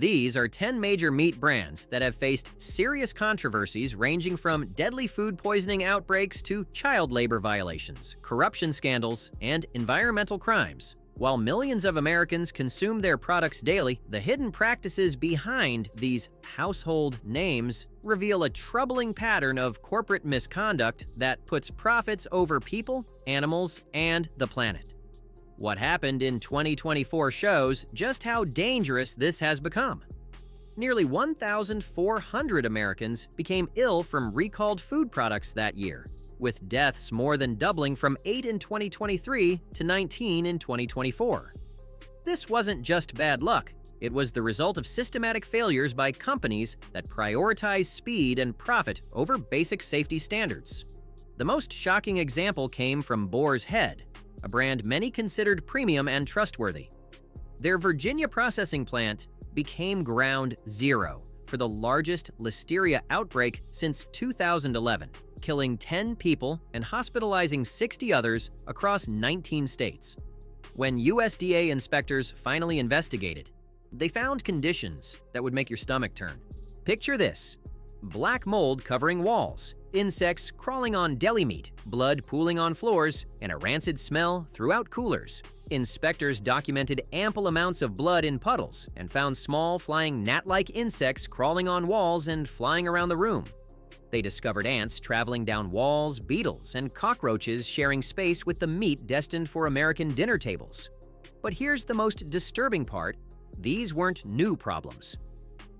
These are 10 major meat brands that have faced serious controversies ranging from deadly food poisoning outbreaks to child labor violations, corruption scandals, and environmental crimes. While millions of Americans consume their products daily, the hidden practices behind these household names reveal a troubling pattern of corporate misconduct that puts profits over people, animals, and the planet. What happened in 2024 shows just how dangerous this has become. Nearly 1,400 Americans became ill from recalled food products that year, with deaths more than doubling from 8 in 2023 to 19 in 2024. This wasn't just bad luck, it was the result of systematic failures by companies that prioritize speed and profit over basic safety standards. The most shocking example came from Boar's Head, a brand many considered premium and trustworthy. Their Virginia processing plant became ground zero for the largest listeria outbreak since 2011, killing 10 people and hospitalizing 60 others across 19 states. When USDA inspectors finally investigated, they found conditions that would make your stomach turn. Picture this: black mold covering walls, insects crawling on deli meat, blood pooling on floors, and a rancid smell throughout coolers. Inspectors documented ample amounts of blood in puddles and found small flying gnat-like insects crawling on walls and flying around the room. They discovered ants traveling down walls, beetles, and cockroaches sharing space with the meat destined for American dinner tables. But here's the most disturbing part: these weren't new problems.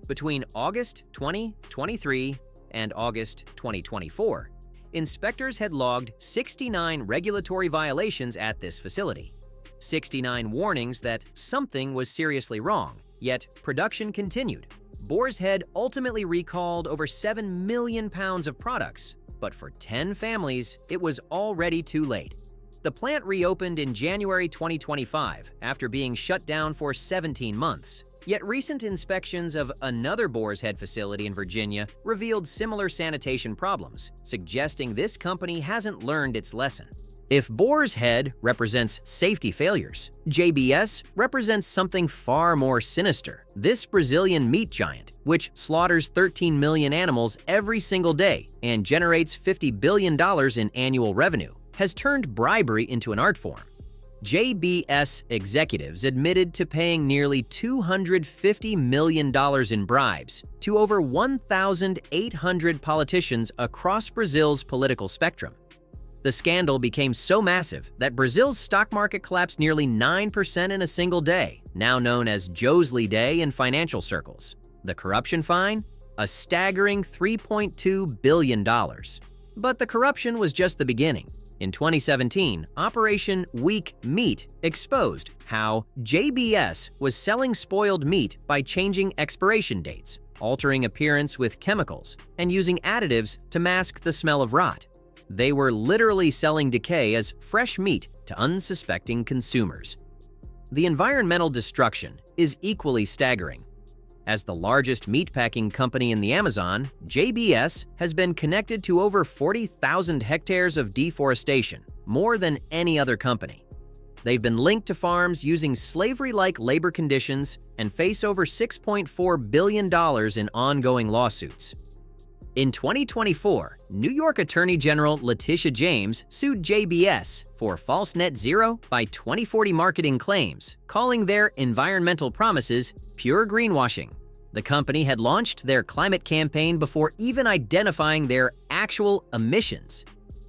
Between August 2023 and August 2024, inspectors had logged 69 regulatory violations at this facility. 69 warnings that something was seriously wrong, yet production continued. Boar's Head ultimately recalled over 7 million pounds of products, but for 10 families, it was already too late. The plant reopened in January 2025 after being shut down for 17 months. Yet recent inspections of another Boar's Head facility in Virginia revealed similar sanitation problems, suggesting this company hasn't learned its lesson. If Boar's Head represents safety failures, JBS represents something far more sinister. This Brazilian meat giant, which slaughters 13 million animals every single day and generates $50 billion in annual revenue, has turned bribery into an art form. JBS executives admitted to paying nearly $250 million in bribes to over 1,800 politicians across Brazil's political spectrum. The scandal became so massive that Brazil's stock market collapsed nearly 9% in a single day, now known as Joesley Day in financial circles. The corruption fine? A staggering $3.2 billion. But the corruption was just the beginning. In 2017, Operation Weak Meat exposed how JBS was selling spoiled meat by changing expiration dates, altering appearance with chemicals, and using additives to mask the smell of rot. They were literally selling decay as fresh meat to unsuspecting consumers. The environmental destruction is equally staggering. As the largest meatpacking company in the Amazon, JBS has been connected to over 40,000 hectares of deforestation, more than any other company. They've been linked to farms using slavery-like labor conditions and face over $6.4 billion in ongoing lawsuits. In 2024, New York Attorney General Letitia James sued JBS for false net zero by 2040 marketing claims, calling their environmental promises pure greenwashing. The company had launched their climate campaign before even identifying their actual emissions.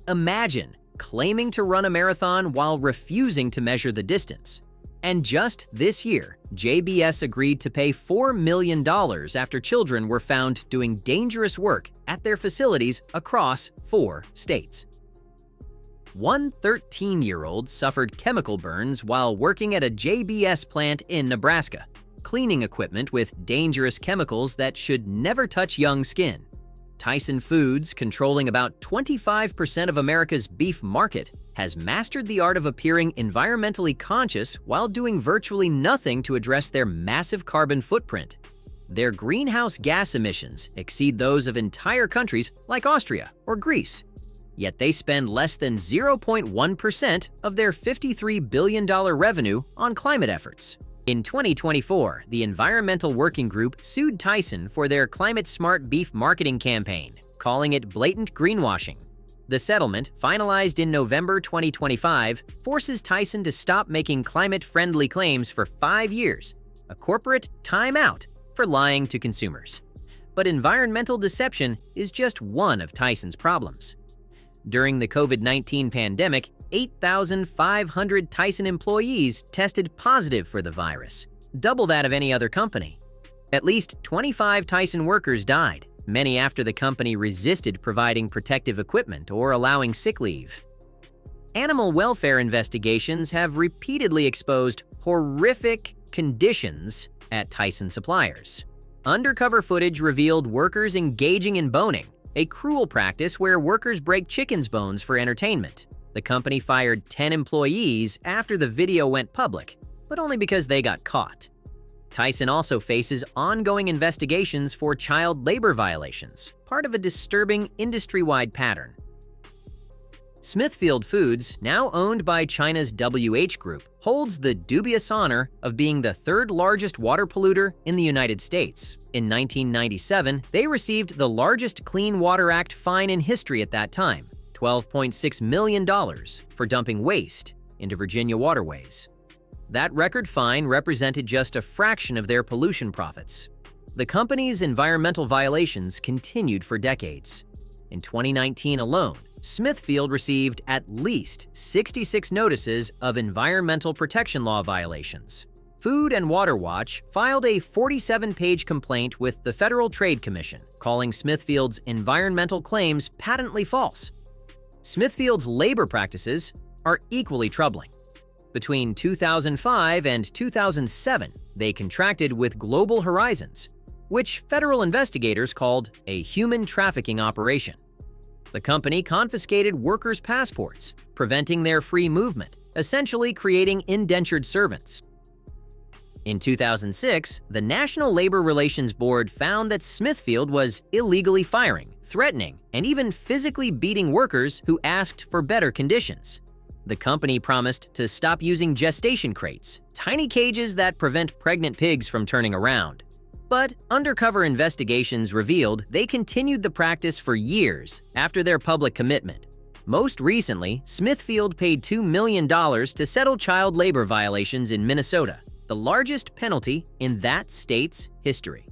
Imagine claiming to run a marathon while refusing to measure the distance. And just this year, JBS agreed to pay $4 million after children were found doing dangerous work at their facilities across 4 states. One 13-year-old suffered chemical burns while working at a JBS plant in Nebraska, cleaning equipment with dangerous chemicals that should never touch young skin. Tyson Foods, controlling about 25% of America's beef market, has mastered the art of appearing environmentally conscious while doing virtually nothing to address their massive carbon footprint. Their greenhouse gas emissions exceed those of entire countries like Austria or Greece, yet they spend less than 0.1% of their $53 billion revenue on climate efforts. In 2024, the Environmental Working Group sued Tyson for their climate-smart beef marketing campaign, calling it blatant greenwashing. The settlement, finalized in November 2025, forces Tyson to stop making climate-friendly claims for 5 years, a corporate timeout for lying to consumers. But environmental deception is just one of Tyson's problems. During the COVID-19 pandemic, 8,500 Tyson employees tested positive for the virus, double that of any other company. At least 25 Tyson workers died, many after the company resisted providing protective equipment or allowing sick leave. Animal welfare investigations have repeatedly exposed horrific conditions at Tyson suppliers. Undercover footage revealed workers engaging in boning, a cruel practice where workers break chickens' bones for entertainment. The company fired 10 employees after the video went public, but only because they got caught. Tyson also faces ongoing investigations for child labor violations, part of a disturbing industry-wide pattern. Smithfield Foods, now owned by China's WH Group, holds the dubious honor of being the third largest water polluter in the United States. In 1997, they received the largest Clean Water Act fine in history at that time, $12.6 million for dumping waste into Virginia waterways. That record fine represented just a fraction of their pollution profits. The company's environmental violations continued for decades. In 2019 alone, Smithfield received at least 66 notices of environmental protection law violations. Food and Water Watch filed a 47-page complaint with the Federal Trade Commission, calling Smithfield's environmental claims patently false. Smithfield's labor practices are equally troubling. Between 2005 and 2007, they contracted with Global Horizons, which federal investigators called a human trafficking operation. The company confiscated workers' passports, preventing their free movement, essentially creating indentured servants. In 2006, the National Labor Relations Board found that Smithfield was illegally firing, threatening, and even physically beating workers who asked for better conditions. The company promised to stop using gestation crates, tiny cages that prevent pregnant pigs from turning around. But undercover investigations revealed they continued the practice for years after their public commitment. Most recently, Smithfield paid $2 million to settle child labor violations in Minnesota, the largest penalty in that state's history.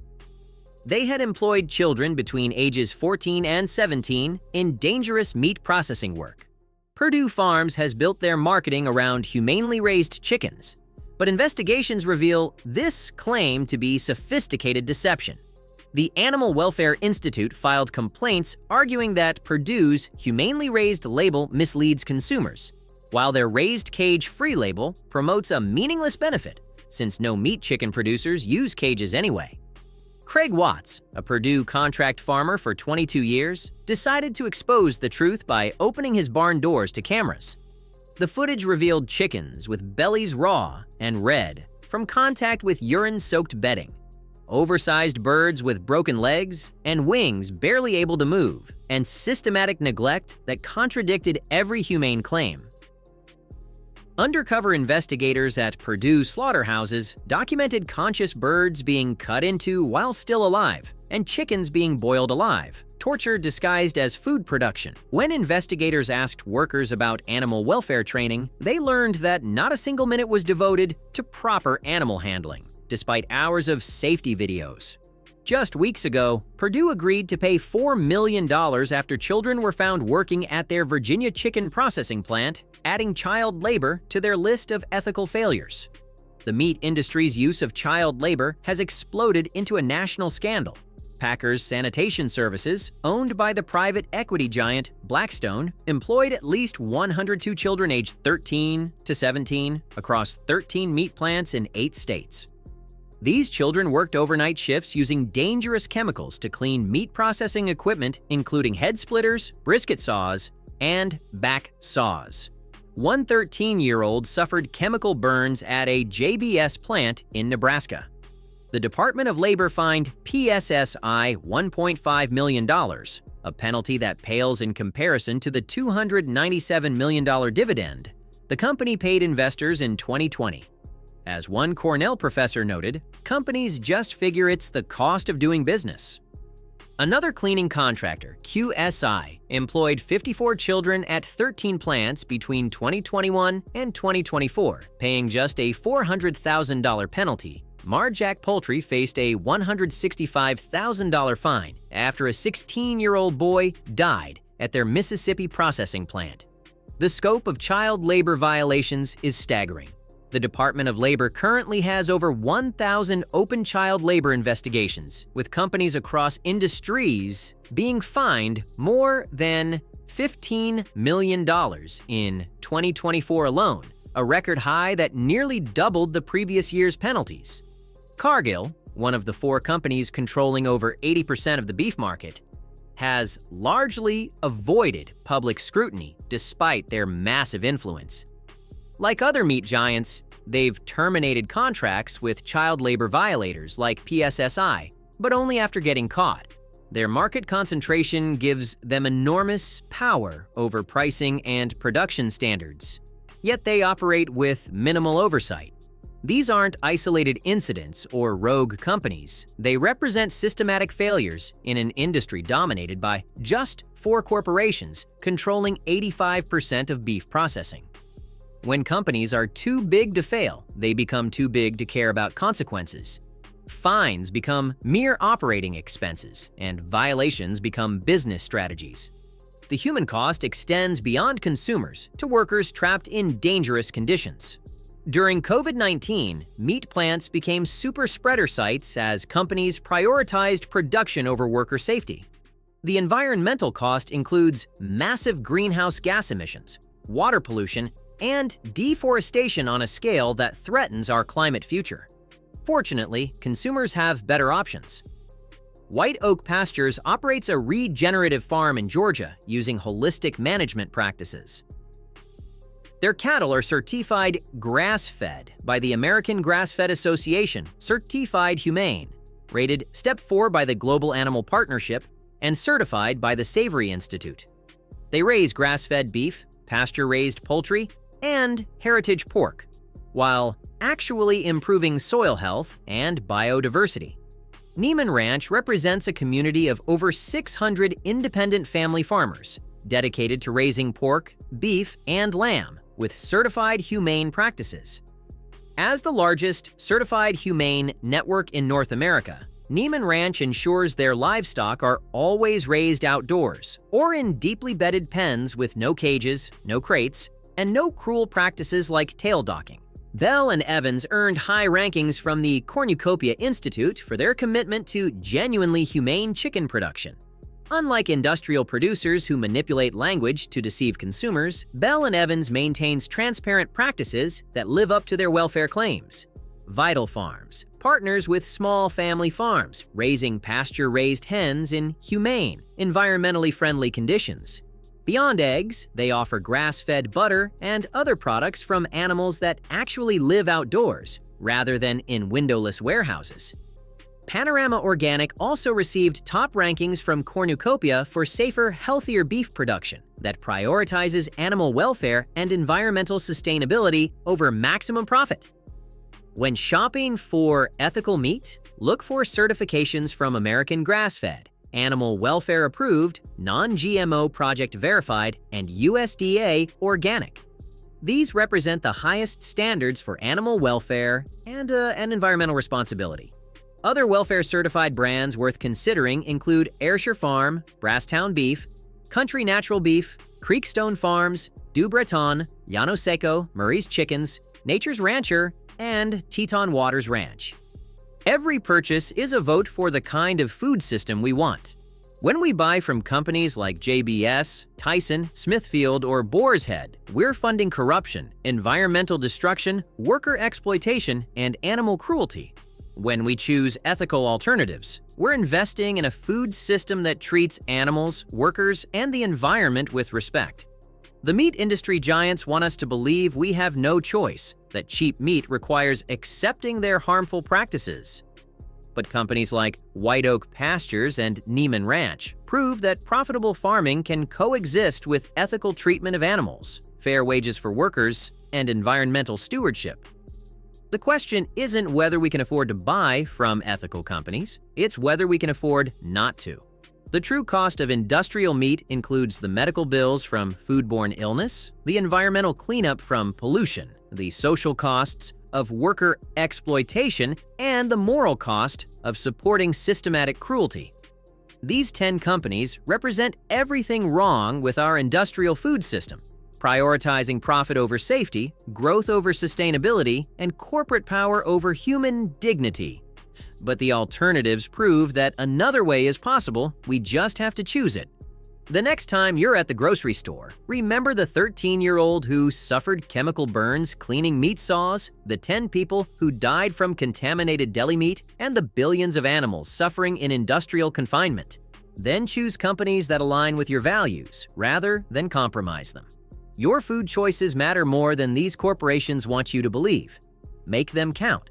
They had employed children between ages 14 and 17 in dangerous meat processing work. Purdue Farms has built their marketing around humanely raised chickens, but investigations reveal this claim to be sophisticated deception. The Animal Welfare Institute filed complaints arguing that Purdue's humanely raised label misleads consumers, while their raised cage-free label promotes a meaningless benefit, since no meat chicken producers use cages anyway. Craig Watts, a Purdue contract farmer for 22 years, decided to expose the truth by opening his barn doors to cameras. The footage revealed chickens with bellies raw and red from contact with urine-soaked bedding, oversized birds with broken legs and wings barely able to move, and systematic neglect that contradicted every humane claim. Undercover investigators at Purdue slaughterhouses documented conscious birds being cut into while still alive and chickens being boiled alive, torture disguised as food production. When investigators asked workers about animal welfare training, they learned that not a single minute was devoted to proper animal handling, despite hours of safety videos. Just weeks ago, Purdue agreed to pay $4 million after children were found working at their Virginia chicken processing plant, adding child labor to their list of ethical failures. The meat industry's use of child labor has exploded into a national scandal. Packers Sanitation Services, owned by the private equity giant Blackstone, employed at least 102 children aged 13 to 17 across 13 meat plants in 8 states. These children worked overnight shifts using dangerous chemicals to clean meat processing equipment, including head splitters, brisket saws, and back saws. One 13-year-old suffered chemical burns at a JBS plant in Nebraska. The Department of Labor fined PSSI $1.5 million, a penalty that pales in comparison to the $297 million dividend the company paid investors in 2020. As one Cornell professor noted, companies just figure it's the cost of doing business. Another cleaning contractor, QSI, employed 54 children at 13 plants between 2021 and 2024, paying just a $400,000 penalty. Marjack Poultry faced a $165,000 fine after a 16-year-old boy died at their Mississippi processing plant. The scope of child labor violations is staggering. The Department of Labor currently has over 1,000 open child labor investigations, with companies across industries being fined more than $15 million in 2024 alone, a record high that nearly doubled the previous year's penalties. Cargill, one of the 4 companies controlling over 80% of the beef market, has largely avoided public scrutiny despite their massive influence. Like other meat giants, they've terminated contracts with child labor violators like PSSI, but only after getting caught. Their market concentration gives them enormous power over pricing and production standards, yet they operate with minimal oversight. These aren't isolated incidents or rogue companies. They represent systematic failures in an industry dominated by just 4 corporations controlling 85% of beef processing. When companies are too big to fail, they become too big to care about consequences. Fines become mere operating expenses, and violations become business strategies. The human cost extends beyond consumers to workers trapped in dangerous conditions. During COVID-19, meat plants became super spreader sites as companies prioritized production over worker safety. The environmental cost includes massive greenhouse gas emissions, water pollution, and deforestation on a scale that threatens our climate future. Fortunately, consumers have better options. White Oak Pastures operates a regenerative farm in Georgia using holistic management practices. Their cattle are certified grass-fed by the American Grass-Fed Association, certified humane, rated Step 4 by the Global Animal Partnership, and certified by the Savory Institute. They raise grass-fed beef, pasture-raised poultry, and heritage pork, while actually improving soil health and biodiversity. Neiman Ranch represents a community of over 600 independent family farmers dedicated to raising pork, beef, and lamb with certified humane practices. As the largest certified humane network in North America, Neiman Ranch ensures their livestock are always raised outdoors or in deeply bedded pens with no cages, no crates, and no cruel practices like tail docking. Bell and Evans earned high rankings from the Cornucopia Institute for their commitment to genuinely humane chicken production. Unlike industrial producers who manipulate language to deceive consumers, Bell and Evans maintains transparent practices that live up to their welfare claims. Vital Farms partners with small family farms, raising pasture-raised hens in humane, environmentally friendly conditions. Beyond eggs, they offer grass-fed butter and other products from animals that actually live outdoors, rather than in windowless warehouses. Panorama Organic also received top rankings from Cornucopia for safer, healthier beef production that prioritizes animal welfare and environmental sustainability over maximum profit. When shopping for ethical meat, look for certifications from American Grass-Fed, Animal Welfare Approved, Non-GMO Project Verified, and USDA Organic. These represent the highest standards for animal welfare and environmental responsibility. Other welfare-certified brands worth considering include Ayrshire Farm, Brasstown Beef, Country Natural Beef, Creekstone Farms, Du Breton, Llano Seco, Murray's Chickens, Nature's Rancher, and Teton Waters Ranch. Every purchase is a vote for the kind of food system we want. When we buy from companies like JBS, Tyson, Smithfield, or Boar's Head, we're funding corruption, environmental destruction, worker exploitation, and animal cruelty. When we choose ethical alternatives, we're investing in a food system that treats animals, workers, and the environment with respect. The meat industry giants want us to believe we have no choice, that cheap meat requires accepting their harmful practices. But companies like White Oak Pastures and Neiman Ranch prove that profitable farming can coexist with ethical treatment of animals, fair wages for workers, and environmental stewardship. The question isn't whether we can afford to buy from ethical companies, it's whether we can afford not to. The true cost of industrial meat includes the medical bills from foodborne illness, the environmental cleanup from pollution, the social costs of worker exploitation, and the moral cost of supporting systematic cruelty. These 10 companies represent everything wrong with our industrial food system, prioritizing profit over safety, growth over sustainability, and corporate power over human dignity. But the alternatives prove that another way is possible, we just have to choose it. The next time you're at the grocery store, remember the 13-year-old who suffered chemical burns cleaning meat saws, the 10 people who died from contaminated deli meat, and the billions of animals suffering in industrial confinement. Then choose companies that align with your values, rather than compromise them. Your food choices matter more than these corporations want you to believe. Make them count.